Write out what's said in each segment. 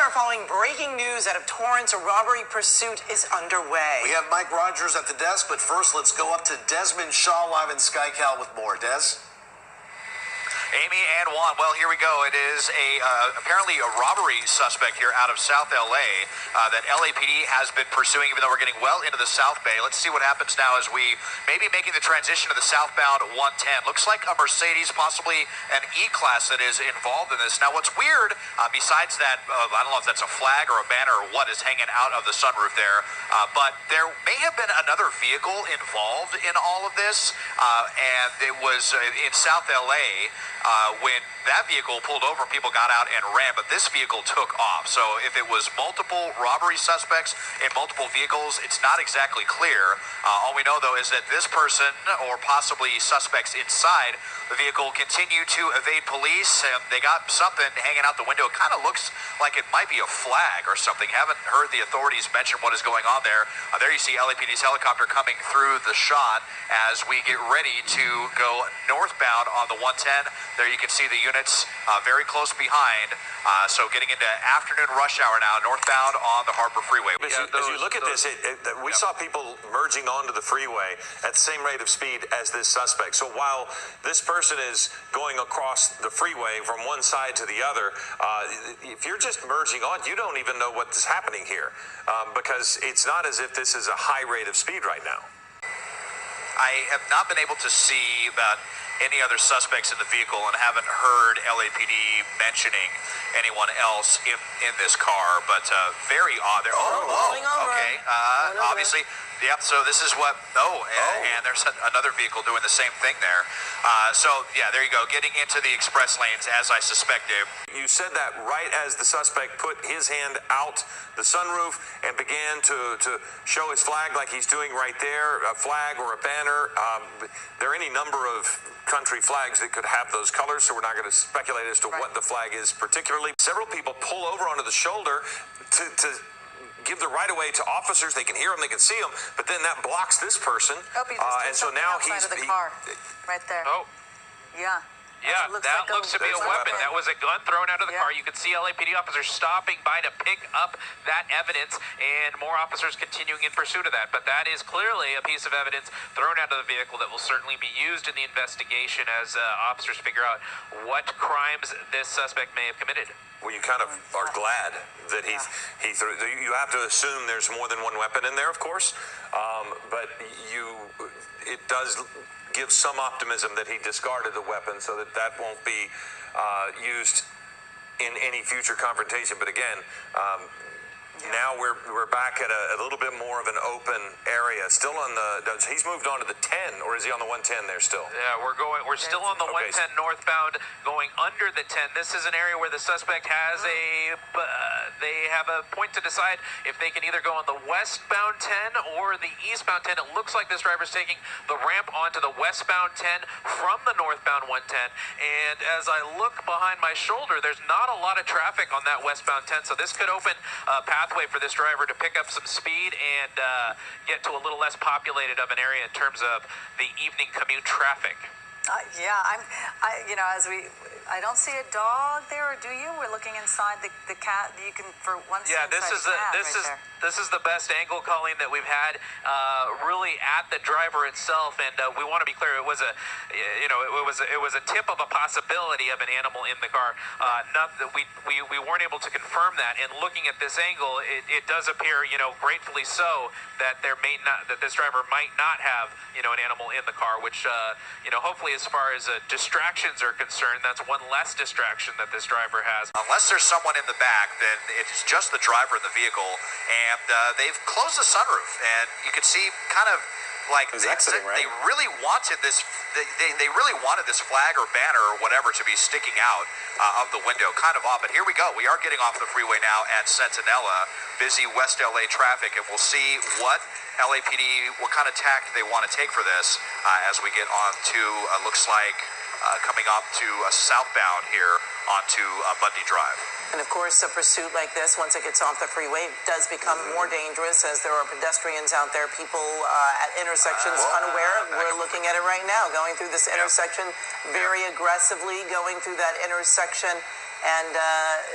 are following breaking news out of Torrance. A robbery pursuit is underway. We have Mike Rogers at the desk, but first let's go up to Desmond Shaw live in SkyCal with more. Des? Amy and Juan, well, here we go. It is apparently a robbery suspect here out of South LA that LAPD has been pursuing, even though we're getting well into the South Bay. Let's see what happens now as we may be making the transition to the southbound 110. Looks like a Mercedes, possibly an E-Class that is involved in this. Now, what's weird, besides that, I don't know if that's a flag or a banner or what is hanging out of the sunroof there, but there may have been another vehicle involved in all of this, and it was in South LA. When that vehicle pulled over, people got out and ran, but this vehicle took off. So if it was multiple robbery suspects in multiple vehicles, it's not exactly clear. All we know, though, is that this person or possibly suspects inside the vehicle continue to evade police. They got something hanging out the window. It kind of looks like it might be a flag or something. Haven't heard the authorities mention what is going on there. There you see LAPD's helicopter coming through the shot as we get ready to go northbound on the 110. There you can see the units very close behind. So getting into afternoon rush hour now, northbound on the Harbor Freeway. As you look at this, we saw people merging onto the freeway at the same rate of speed as this suspect. So while this person is going across the freeway from one side to the other, if you're just merging on, you don't even know what is happening here because it's not as if this is a high rate of speed right now. I have not been able to see about any other suspects in the vehicle and haven't heard LAPD mentioning anyone else in this car, but very odd. Okay, obviously. Yep, so this is what, and there's another vehicle doing the same thing there. So, yeah, there you go, getting into the express lanes as I suspected. You said that right as the suspect put his hand out the sunroof and began to show his flag like he's doing right there, a flag or a banner. There are any number of country flags that could have those colors, so we're not going to speculate as to what the flag is particularly. Several people pull over onto the shoulder to give the right of way to officers. They can hear them, they can see them, but then that blocks this person. And so now he's the car right there. Yeah. Yeah, that looks to be a weapon. That was a gun thrown out of the car. You can see LAPD officers stopping by to pick up that evidence, and more officers continuing in pursuit of that. But that is clearly a piece of evidence thrown out of the vehicle that will certainly be used in the investigation as officers figure out what crimes this suspect may have committed. Well, you kind of are glad that he threw. You have to assume there's more than one weapon in there, of course, but it does give some optimism that he discarded the weapon so that won't be used in any future confrontation. But again, now we're back at a little bit more of an open area. Still on he's moved on to the 10, or is he on the 110 there still? Yeah, we're still on the 110 northbound, going under the 10. This is an area where the suspect has they have a point to decide if they can either go on the westbound 10 or the eastbound 10. It looks like this driver's taking the ramp onto the westbound 10 from the northbound 110. And as I look behind my shoulder, there's not a lot of traffic on that westbound 10, so this could open a pathway for this driver to pick up some speed and get to a little less populated of an area in terms of the evening commute traffic. I don't see a dog there, or do you? We're looking inside the cat. You can, for once. Yeah, this is the best angle, Colleen, that we've had, really at the driver itself. And we want to be clear, it was a tip of a possibility of an animal in the car. Not that we weren't able to confirm that. And looking at this angle, it does appear, gratefully so, that this driver might not have, an animal in the car, which, hopefully, as far as distractions are concerned, that's one less distraction that this driver has. Unless there's someone in the back, then it's just the driver in the vehicle, and they've closed the sunroof, and you can see kind of like they really wanted this. They really wanted this flag or banner or whatever to be sticking out of the window. Kind of odd, but here we go. We are getting off the freeway now at Centinela, busy West LA traffic, and we'll see what LAPD, what kind of tack they want to take for this as we get on to, looks like, coming up to southbound here onto Bundy Drive. And of course, a pursuit like this, once it gets off the freeway, does become more dangerous as there are pedestrians out there, people at intersections unaware. We're looking at it right now, going through this intersection very aggressively, going through that intersection. And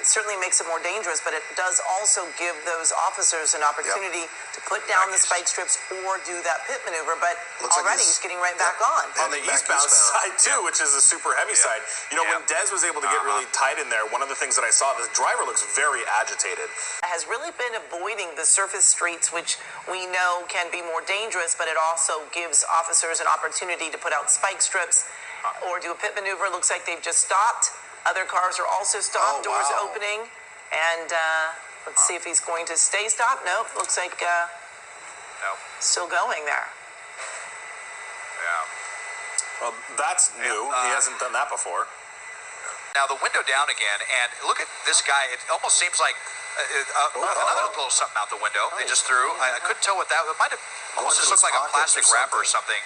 it certainly makes it more dangerous, but it does also give those officers an opportunity to put down the spike strips or do that pit maneuver. But Looks like already he's getting right back on. On the eastbound side, too, which is the super heavy side. You know, when Dez was able to get really tight in there, one of the things that I saw, the driver looks very agitated. Has really been avoiding the surface streets, which we know can be more dangerous, but it also gives officers an opportunity to put out spike strips or do a pit maneuver. Looks like they've just stopped. Other cars are also stopped, doors opening, and let's see if he's going to stay stopped. Nope, looks like still going there. Yeah. Well, that's new. He hasn't done that before. Now the window down again, and look at this guy. It almost seems like another little something out the window. They just threw. I couldn't tell what that. It might have almost just looked like a plastic wrapper or something.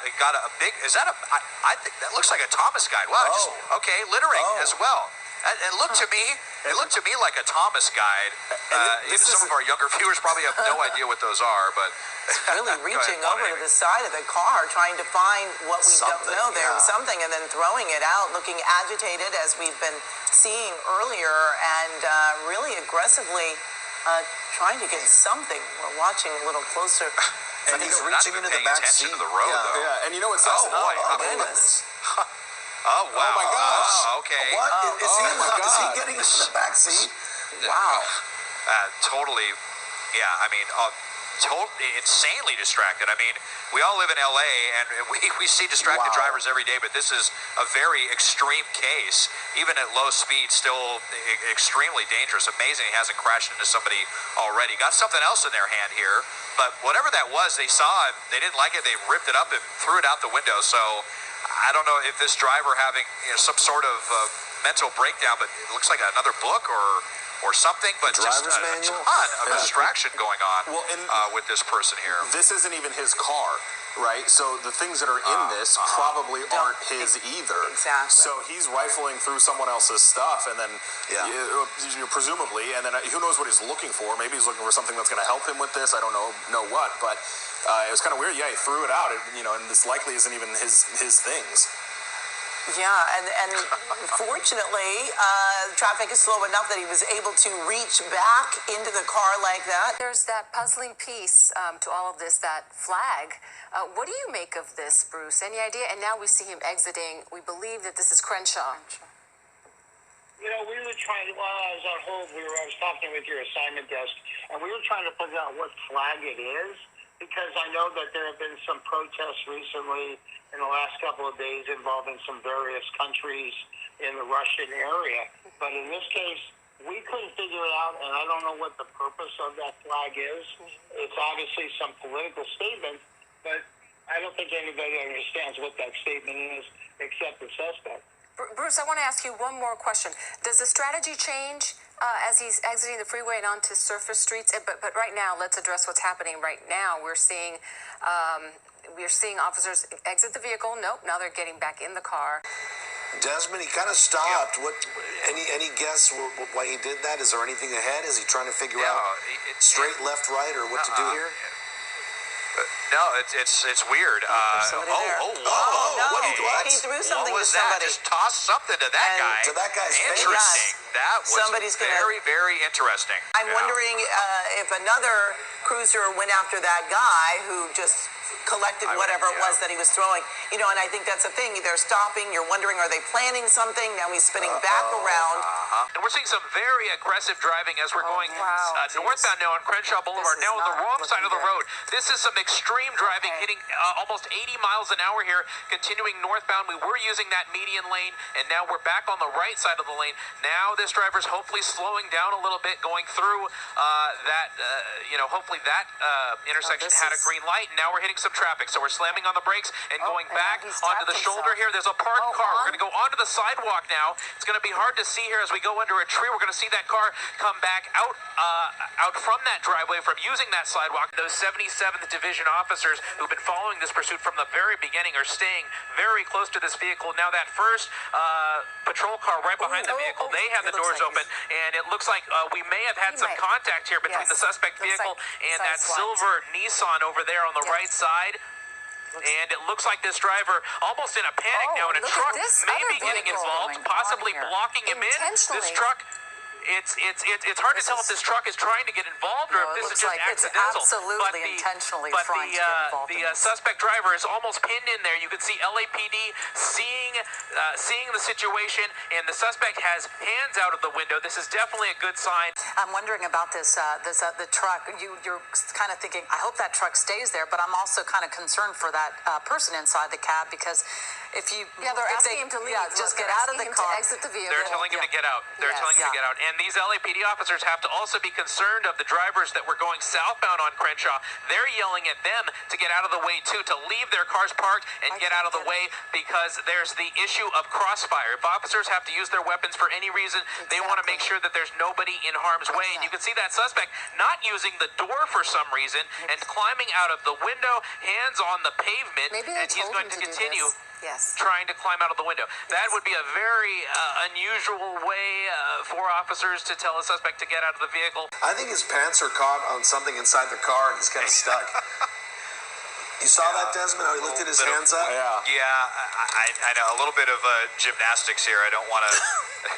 It got a big. Is that a? I think that looks like a Thomas guide. Wow. Okay, littering as well. It looked to me. It looked to me like a Thomas guide. Even some of our younger viewers probably have no idea what those are, but really reaching over to the side of the car, trying to find what we don't know there, something, and then throwing it out, looking agitated as we've been seeing earlier, and really aggressively trying to get something. We're watching a little closer. And he's reaching into the back seat of the road, though. Yeah, and you know what sucks? Oh boy! Oh goodness! Oh wow! Oh my gosh! Okay. What? Is he getting into the back seat? Wow! Totally. Yeah. I mean, insanely distracted. I mean, we all live in LA, and we see distracted drivers every day, but this is a very extreme case. Even at low speed, still extremely dangerous. Amazing he hasn't crashed into somebody already. Got something else in their hand here, but whatever that was, they saw it, they didn't like it, they ripped it up and threw it out the window. So I don't know if this driver having some sort of mental breakdown, but it looks like another book or something, but just a ton of distraction going on with this person here. This isn't even his car, right? So the things that are in this probably aren't his either. Exactly. So he's rifling through someone else's stuff, and then presumably, and then who knows what he's looking for? Maybe he's looking for something that's going to help him with this. I don't know what, but it was kind of weird. Yeah, he threw it out, and this likely isn't even his things. Yeah, and fortunately, traffic is slow enough that he was able to reach back into the car like that. There's that puzzling piece to all of this, that flag. What do you make of this, Bruce? Any idea? And now we see him exiting. We believe that this is Crenshaw. You know, we were trying, while I was on hold, I was talking with your assignment desk, and we were trying to figure out what flag it is, because I know that there have been some protests recently in the last couple of days involving some various countries in the Russian area. But in this case, we couldn't figure it out, and I don't know what the purpose of that flag is. It's obviously some political statement, but I don't think anybody understands what that statement is except the suspect. Bruce, I want to ask you one more question. Does the strategy change as he's exiting the freeway and onto surface streets? But right now, let's address what's happening right now. We're seeing officers exit the vehicle. Nope, now they're getting back in the car. Desmond, he kind of stopped. What? Any guess why he did that? Is there anything ahead? Is he trying to figure out straight, left, right, or what to do here? No, it's weird. He threw something to somebody. Just tossed something to that guy. To that guy's face. Interesting. That was very interesting. I'm wondering if another cruiser went after that guy who just collected whatever it was that he was throwing. And I think that's the thing. They're stopping. You're wondering, are they planning something? Now he's spinning back around. And we're seeing some very aggressive driving as we're going northbound now on Crenshaw Boulevard, now on the wrong side of the road. This is some extreme driving, hitting almost 80 miles an hour here, continuing northbound. We were using that median lane, and now we're back on the right side of the lane. Now this driver's hopefully slowing down a little bit, going through hopefully that intersection had a green light, and now we're hitting some traffic. So we're slamming on the brakes and going back onto the shoulder here. There's a parked car. We're going to go onto the sidewalk now. It's going to be hard to see here as we go under a tree. We're going to see that car come back out from that driveway, from using that sidewalk. Those 77th Division officers who've been following this pursuit from the very beginning are staying very close to this vehicle. Now that first patrol car right behind the vehicle, they have the doors open, and it looks like we may have had some contact here between the suspect vehicle and that silver Nissan over there on the right side. And it looks like this driver almost in a panic now in a truck, maybe getting involved, possibly blocking him in. This truck, it's hard to tell if this truck is trying to get involved or if this is just accidental. It's absolutely intentionally trying to get involved. The suspect driver is almost pinned in there. You can see LAPD seeing the situation, and the suspect has hands out of the window. This is definitely a good sign. I'm wondering about the truck. You're kind of thinking, I hope that truck stays there, but I'm also kind of concerned for that person inside the cab, because if they're asking him to leave. Yeah, just get out of the car. Exit the vehicle. They're telling him to get out. They're telling him to get out. And these LAPD officers have to also be concerned of the drivers that were going southbound on Crenshaw. They're yelling at them to get out of the way too, to leave their cars parked and get out of the way, because there's the issue of crossfire. If officers have to use their weapons for any reason, they want to make sure that there's nobody in harm's way. And you can see that suspect not using the door for some reason and climbing out of the window, hands on the pavement, and he's going to continue. Yes. Trying to climb out of the window. That would be a very unusual way for officers to tell a suspect to get out of the vehicle. I think his pants are caught on something inside the car and he's kind of stuck. You saw that, Desmond, how he lifted his hands up? Yeah, I know. A little bit of gymnastics here. I don't want to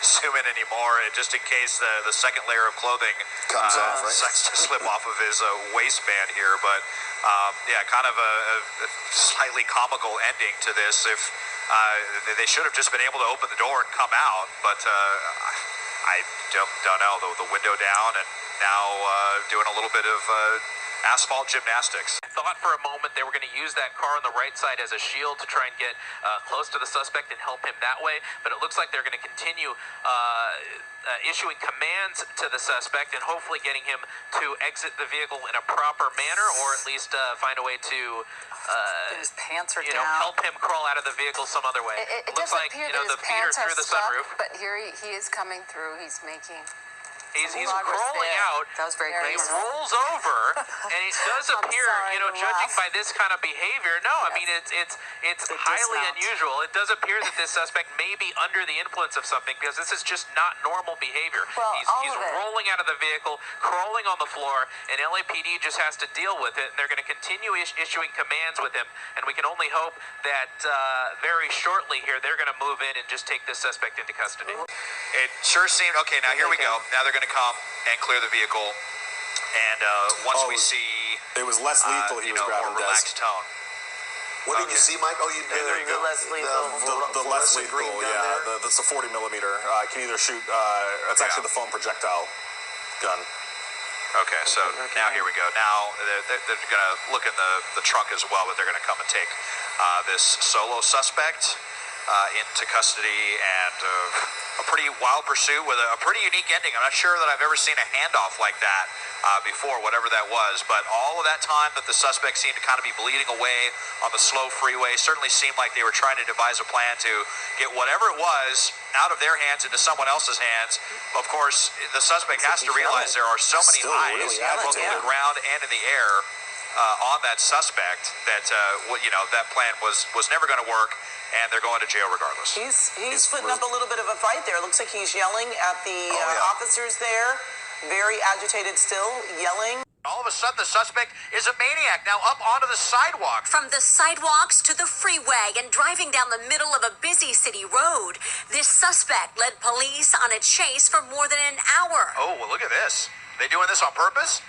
zoom in anymore, just in case the second layer of clothing comes off, right? Starts to slip off of his waistband here. But yeah, kind of a slightly comical ending to this. If they should have just been able to open the door and come out, but I don't know. The window down, and now doing a little bit of asphalt gymnastics. I thought for a moment they were going to use that car on the right side as a shield to try and get close to the suspect and help him that way, but it looks like they're going to continue issuing commands to the suspect and hopefully getting him to exit the vehicle in a proper manner, or at least find a way to his pants are help him crawl out of the vehicle some other way. It looks doesn't like appear the that his feeder pants are through the stuck, sunroof. but here he is coming through. He's making... He's crawling out. That was very He graceful. rolls over, and it does appear, judging by this kind of behavior, I mean, it's highly unusual. It does appear that this suspect may be under the influence of something, because this is just not normal behavior. Well, he's rolling out of the vehicle, crawling on the floor, and LAPD just has to deal with it. And they're going to continue issuing commands with him, and we can only hope that very shortly here they're going to move in and just take this suspect into custody. It sure seemed okay. Now here we go. Now they're going to come and clear the vehicle, and once we see it was less lethal, he was grabbing more relaxed tone. What did you see, Mike? Oh, you did the less lethal. The less lethal, yeah. That's a 40 millimeter. Can either shoot. It's actually the foam projectile gun. Okay, so now here we go. Now they're going to look in the trunk as well, but they're going to come and take this solo suspect into custody, and a pretty wild pursuit with a pretty unique ending. I'm not sure that I've ever seen a handoff like that before, whatever that was, but all of that time that the suspect seemed to kind of be bleeding away on the slow freeway certainly seemed like they were trying to devise a plan to get whatever it was out of their hands into someone else's hands. Of course, the suspect has to realize there are so many eyes, both on the ground and in the air, on that suspect, that that plan was never going to work, and they're going to jail regardless. He's putting up a little bit of a fight there. It looks like he's yelling at the officers there. Very agitated still, yelling. All of a sudden, the suspect is a maniac, now up onto the sidewalk. From the sidewalks to the freeway and driving down the middle of a busy city road, this suspect led police on a chase for more than an hour. Oh, well, look at this. They doing this on purpose?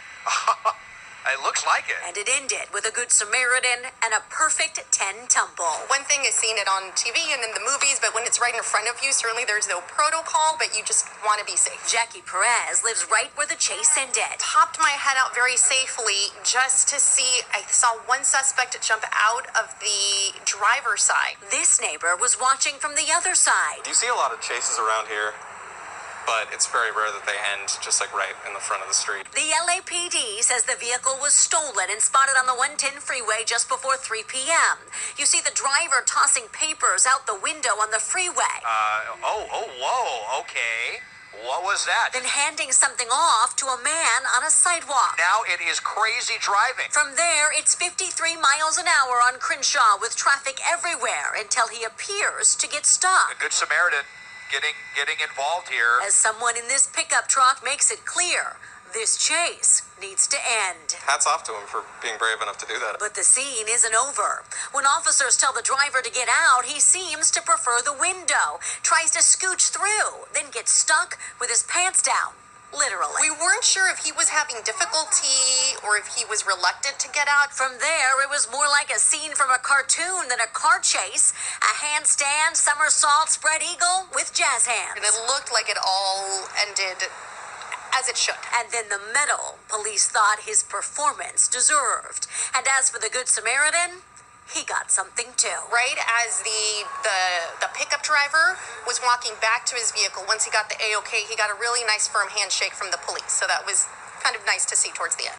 It looks like it. And it ended with a good Samaritan and a perfect 10 tumble. One thing is seeing it on TV and in the movies, but when it's right in front of you, certainly there's no protocol, but you just want to be safe. Jackie Perez lives right where the chase ended. Popped my head out very safely just to see, I saw one suspect jump out of the driver's side. This neighbor was watching from the other side. You see a lot of chases around here, but it's very rare that they end just like right in the front of the street. The LAPD says the vehicle was stolen and spotted on the 110 freeway just before 3 p.m. You see the driver tossing papers out the window on the freeway. Whoa, okay. What was that? Then handing something off to a man on a sidewalk. Now it is crazy driving. From there, it's 53 miles an hour on Crenshaw with traffic everywhere until he appears to get stuck. A good Samaritan getting involved here. As someone in this pickup truck makes it clear, This chase needs to end. Hats off to him for being brave enough to do that. But the scene isn't over. When officers tell the driver to get out, he seems to prefer the window, tries to scooch through, then gets stuck with his pants down. Literally. We weren't sure if he was having difficulty or if he was reluctant to get out. From there, it was more like a scene from a cartoon than a car chase. A handstand, somersault, spread eagle with jazz hands. And it looked like it all ended as it should. And then the medal police thought his performance deserved. And as for the Good Samaritan, he got something too. Right as the pickup driver was walking back to his vehicle, once he got the A-OK, he got a really nice firm handshake from the police. So that was kind of nice to see towards the end.